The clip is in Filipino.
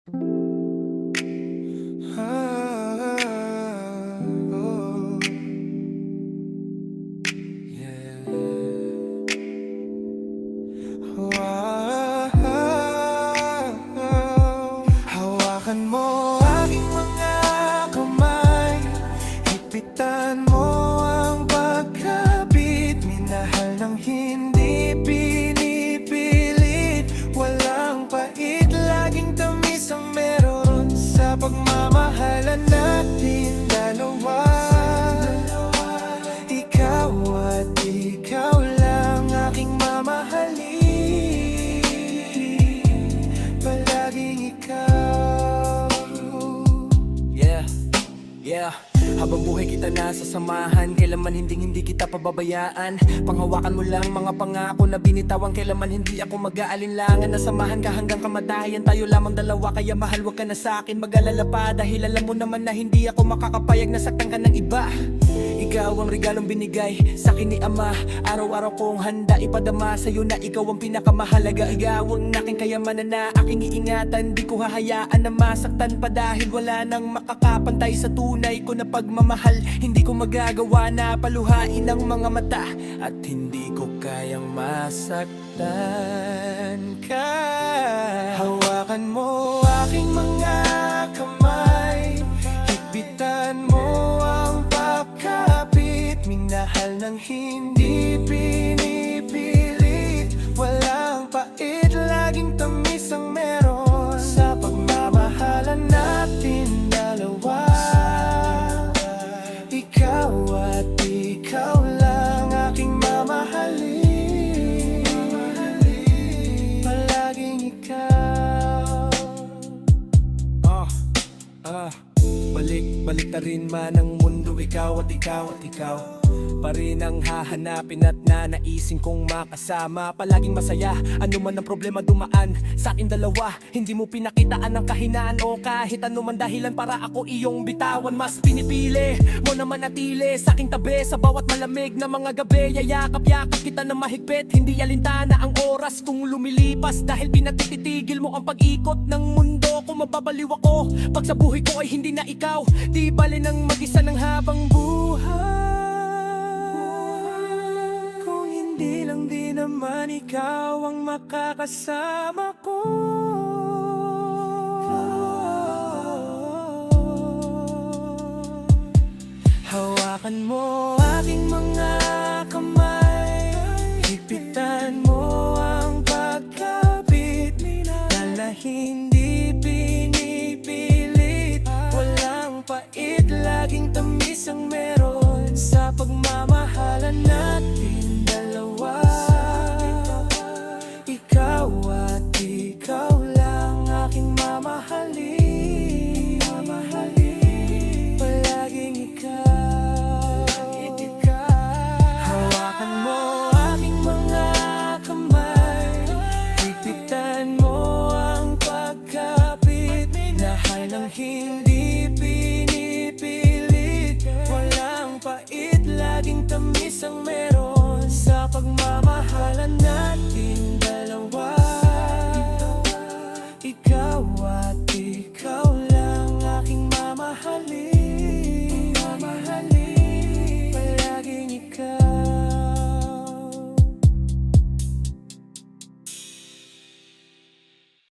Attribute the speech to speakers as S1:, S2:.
S1: Ah, oh, yeah. Wow. Hawakan mo aking mga kamay, higpitan mo ang pagkabit, minahal ng hindi pinipilit, walang pait, laging tamis ang meron sa pagmamahalan natin dalawa. Ikaw at ikaw lang aking mamahalin, palaging ikaw.
S2: Yeah, yeah. Habang buhay kita nasa samahan, kailanman hindi kita pababayaan. Panghawakan mo lang mga pangako na binitawan, kailanman hindi ako mag-aalinlangan. Nasamahan ka hanggang kamatayan, tayo lamang dalawa, kaya mahal wag ka na sa'kin mag-alala pa, dahil alam mo naman na hindi ako makakapayag na saktan ka ng iba. Ikaw ang regalong binigay sa'kin ni Ama, araw-araw kong handa ipadama sa'yo na ikaw ang pinakamahalaga. Ikaw ang aking kayamanan na aking iingatan, di ko hahayaan na masaktan pa, dahil wala nang makakapantay sa tunay ko na pagmamahal. Hindi ko magagawa na paluhain ang mga mata, at hindi ko kayang masaktan ka.
S1: Hawakan mo aking mga kamay, higpitan mo ang pagkapit, minahal ng hindi pinipilit, walang pait, laging tamis ang meron sa pagmamahalan natin dalawa. Ikaw at ikaw lang aking mamahalin, palaging ikaw.
S2: Balik na rin man ang mundo, ikaw at ikaw at ikaw pa rin ang hahanapin at nanaisin kong makasama. Palaging masaya, ano man ang problema dumaan sa akin dalawa. Hindi mo pinakitaan ang kahinaan o kahit ano man dahilan para ako iyong bitawan. Mas pinipili mo na manatili sa aking tabi sa bawat malamig na mga gabi. Yayakap-yakap kita na mahigpit, hindi alintana ang oras kung lumilipas, dahil pinatititigil mo ang pag-ikot ng mundo. Kung mababaliw ako pag sa buhay ko ay hindi na ikaw, di bali nang mag-isa ng habang buhay.
S1: Di lang di naman ikaw ang makakasama ko. Hawakan mo aking mga kamay, higpitan mo ang pagkapit, na hindi pinipilit, walang pait, laging tamis ang meron sa pagmamahalan natin dalawa. Ikaw at ikaw lang aking mamahalin,